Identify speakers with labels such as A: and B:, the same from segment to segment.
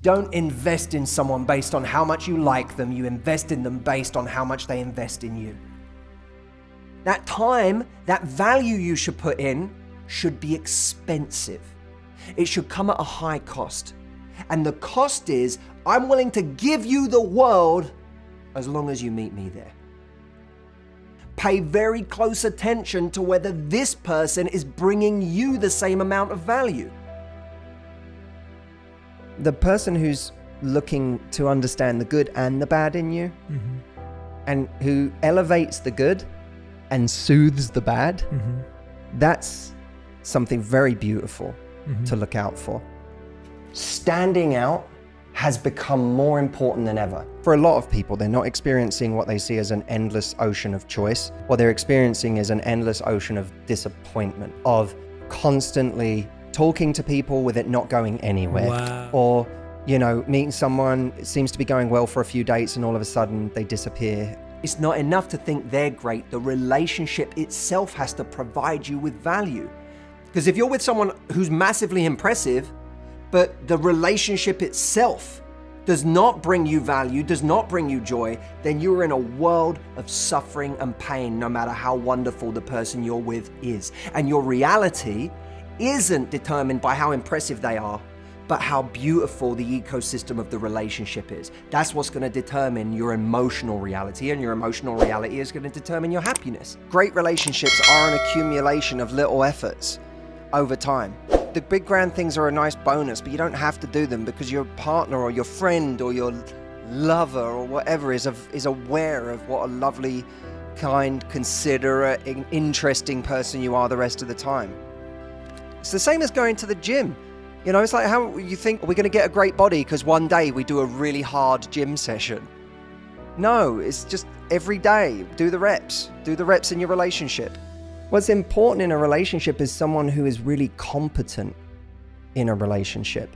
A: don't invest in someone based on how much you like them. You invest in them based on how much they invest in you. That time, that value you should put in should be expensive. It should come at a high cost. And the cost is, I'm willing to give you the world as long as you meet me there. Pay very close attention to whether this person is bringing you the same amount of value. The person who's looking to understand the good and the bad in you, and who elevates the good and soothes the bad, that's something very beautiful to look out for. Standing out has become more important than ever. For a lot of people, they're not experiencing what they see as an endless ocean of choice. What they're experiencing is an endless ocean of disappointment, of constantly talking to people with it not going anywhere.
B: Wow.
A: Or, you know, meeting someone, it seems to be going well for a few dates and all of a sudden they disappear. It's not enough to think they're great. The relationship itself has to provide you with value. Because if you're with someone who's massively impressive, but the relationship itself does not bring you value, does not bring you joy, then you're in a world of suffering and pain, no matter how wonderful the person you're with is. And your reality isn't determined by how impressive they are, but how beautiful the ecosystem of the relationship is. That's what's going to determine your emotional reality, and your emotional reality is going to determine your happiness. Great relationships are an accumulation of little efforts over time. The big grand things are a nice bonus, but you don't have to do them because your partner or your friend or your lover or whatever is aware of what a lovely, kind, considerate, interesting person you are the rest of the time. It's the same as going to the gym. You know, it's like how you think, are we going to get a great body because one day we do a really hard gym session? No, it's just every day, do the reps in your relationship. What's important in a relationship is someone who is really competent in a relationship.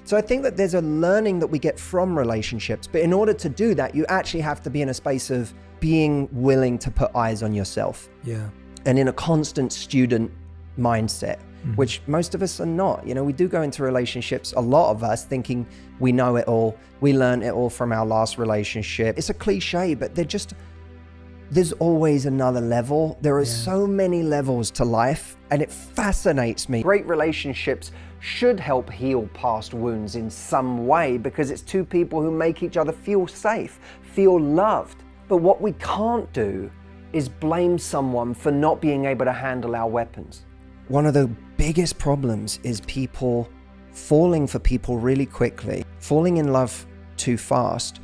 A: So I think that there's a learning that we get from relationships, but in order to do that, you actually have to be in a space of being willing to put eyes on yourself.
B: Yeah.
A: And in a constant student mindset, which most of us are not. You know, we do go into relationships, a lot of us, thinking we know it all. We learned it all from our last relationship. It's a cliche, but there's always another level. There are so many levels to life, and it fascinates me. Great relationships should help heal past wounds in some way, because it's two people who make each other feel safe, feel loved. But what we can't do is blame someone for not being able to handle our weapons. One of the biggest problems is people falling for people really quickly, falling in love too fast.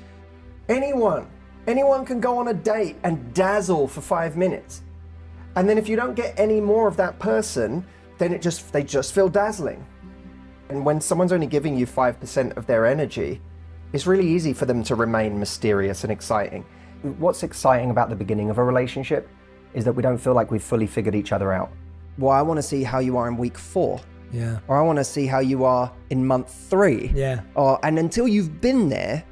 A: Anyone can go on a date and dazzle for 5 minutes. And then if you don't get any more of that person, then they just feel dazzling. And when someone's only giving you 5% of their energy, it's really easy for them to remain mysterious and exciting. What's exciting about the beginning of a relationship is that we don't feel like we've fully figured each other out. Well, I want to see how you are in week 4.
B: Yeah.
A: Or I want to see how you are in month 3.
B: Yeah.
A: And until you've been there,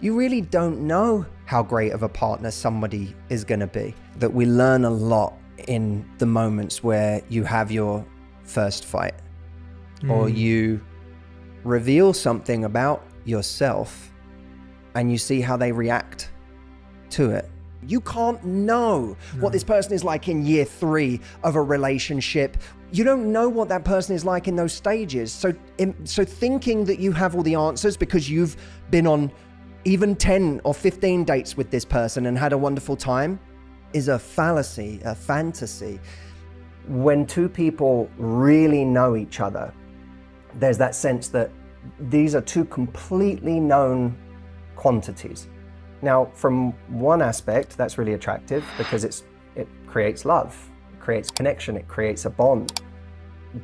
A: you really don't know how great of a partner somebody is going to be. That we learn a lot in the moments where you have your first fight, or you reveal something about yourself and you see how they react to it. You can't know what this person is like in year 3 of a relationship. You don't know what that person is like in those stages. So thinking that you have all the answers because you've been on even 10 or 15 dates with this person and had a wonderful time is a fallacy, a fantasy. When two people really know each other, there's that sense that these are two completely known quantities. Now, from one aspect, that's really attractive because it creates love, it creates connection, it creates a bond.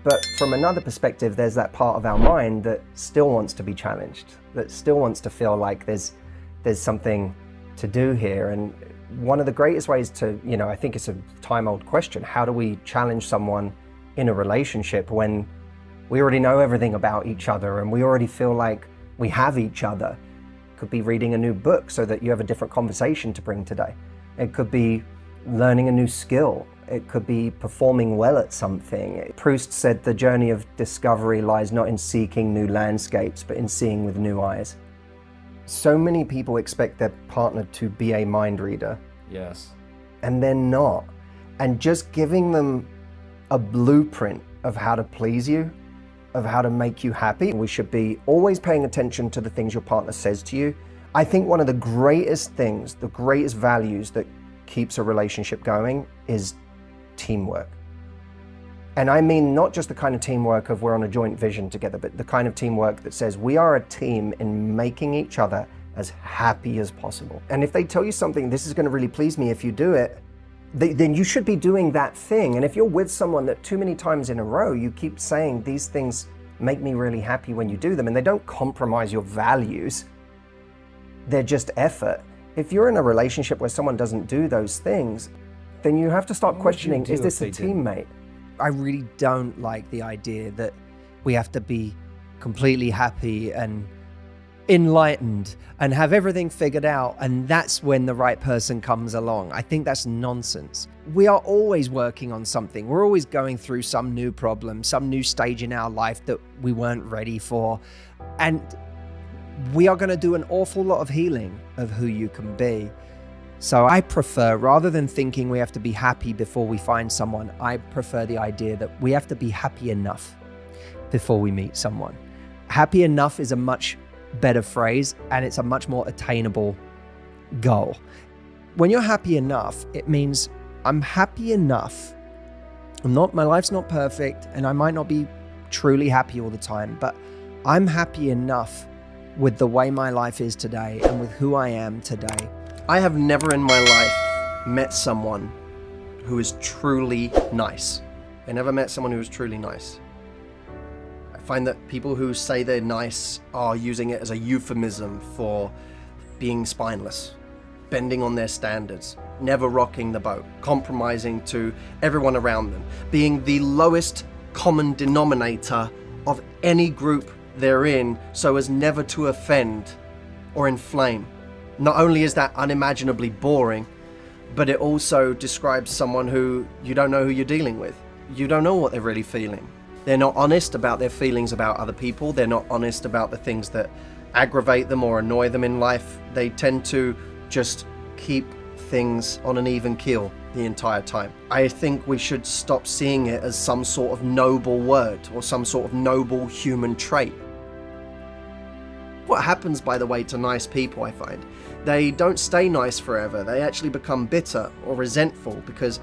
A: But from another perspective, there's that part of our mind that still wants to be challenged, that still wants to feel like there's something to do here. And one of the greatest ways to, I think it's a time-old question, how do we challenge someone in a relationship when we already know everything about each other and we already feel like we have each other? Could be reading a new book so that you have a different conversation to bring today. It could be learning a new skill. It could be performing well at something. Proust said the journey of discovery lies not in seeking new landscapes, but in seeing with new eyes. So many people expect their partner to be a mind reader.
B: Yes.
A: And they're not. And just giving them a blueprint of how to please you, of how to make you happy. We should be always paying attention to the things your partner says to you. I think one of the greatest things, the greatest values that keeps a relationship going is teamwork. And I mean not just the kind of teamwork of we're on a joint vision together, but the kind of teamwork that says we are a team in making each other as happy as possible. And if they tell you something, this is going to really please me if you do it, then you should be doing that thing. And if you're with someone that too many times in a row, you keep saying these things make me really happy when you do them, and they don't compromise your values, they're just effort. If you're in a relationship where someone doesn't do those things, then you have to start questioning, is this a teammate? I really don't like the idea that we have to be completely happy and enlightened and have everything figured out, and that's when the right person comes along. I think that's nonsense. We are always working on something. We're always going through some new problem, some new stage in our life that we weren't ready for. And we are going to do an awful lot of healing of who you can be. So I prefer, rather than thinking we have to be happy before we find someone, I prefer the idea that we have to be happy enough before we meet someone. Happy enough is a much better phrase, and it's a much more attainable goal. When you're happy enough, it means I'm happy enough. My life's not perfect, and I might not be truly happy all the time, but I'm happy enough with the way my life is today and with who I am today. I have never in my life met someone who is truly nice. I never met someone who is truly nice. I find that people who say they're nice are using it as a euphemism for being spineless, bending on their standards, never rocking the boat, compromising to everyone around them, being the lowest common denominator of any group they're in so as never to offend or inflame. Not only is that unimaginably boring, but it also describes someone who you don't know who you're dealing with. You don't know what they're really feeling. They're not honest about their feelings about other people. They're not honest about the things that aggravate them or annoy them in life. They tend to just keep things on an even keel the entire time. I think we should stop seeing it as some sort of noble word or some sort of noble human trait. What happens, by the way, to nice people, I find, they don't stay nice forever. They actually become bitter or resentful because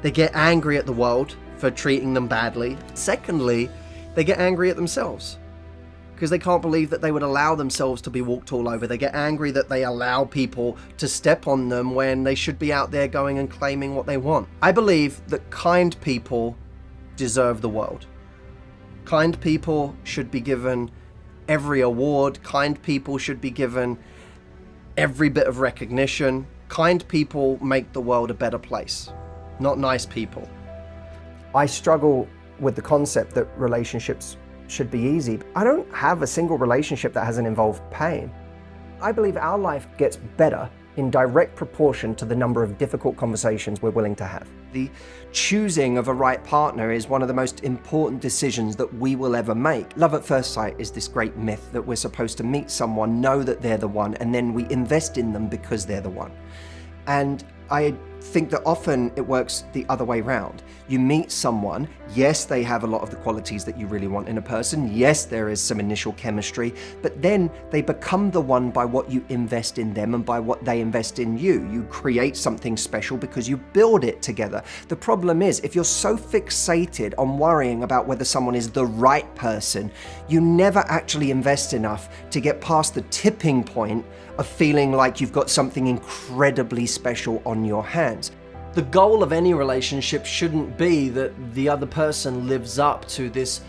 A: they get angry at the world for treating them badly. Secondly, they get angry at themselves because they can't believe that they would allow themselves to be walked all over. They get angry that they allow people to step on them when they should be out there going and claiming what they want. I believe that kind people deserve the world. Kind people should be given every award. Kind people should be given every bit of recognition. Kind people make the world a better place, not nice people. I struggle with the concept that relationships should be easy. I don't have a single relationship that hasn't involved pain. I believe our life gets better in direct proportion to the number of difficult conversations we're willing to have. The choosing of a right partner is one of the most important decisions that we will ever make. Love at first sight is this great myth that we're supposed to meet someone, know that they're the one, and then we invest in them because they're the one. And I think that often it works the other way around. You meet someone, yes, they have a lot of the qualities that you really want in a person. Yes, there is some initial chemistry, but then they become the one by what you invest in them and by what they invest in you. You create something special because you build it together. The problem is, if you're so fixated on worrying about whether someone is the right person, you never actually invest enough to get past the tipping point of feeling like you've got something incredibly special on your hands. The goal of any relationship shouldn't be that the other person lives up to this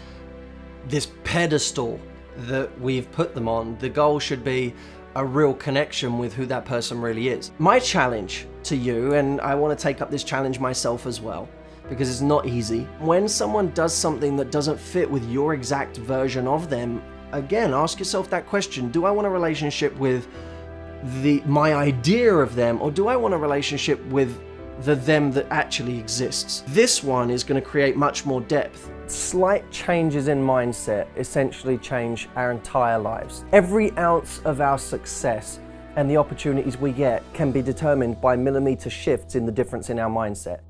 A: pedestal that we've put them on. The goal should be a real connection with who that person really is. My challenge to you, and I want to take up this challenge myself as well, because it's not easy. When someone does something that doesn't fit with your exact version of them, again, ask yourself that question. Do I want a relationship with my idea of them, or do I want a relationship with
B: the them that actually exists. This one is going to create much more depth.
C: Slight changes in mindset essentially change our entire lives. Every ounce of our success and the opportunities we get can be determined by millimeter shifts in the difference in our mindset.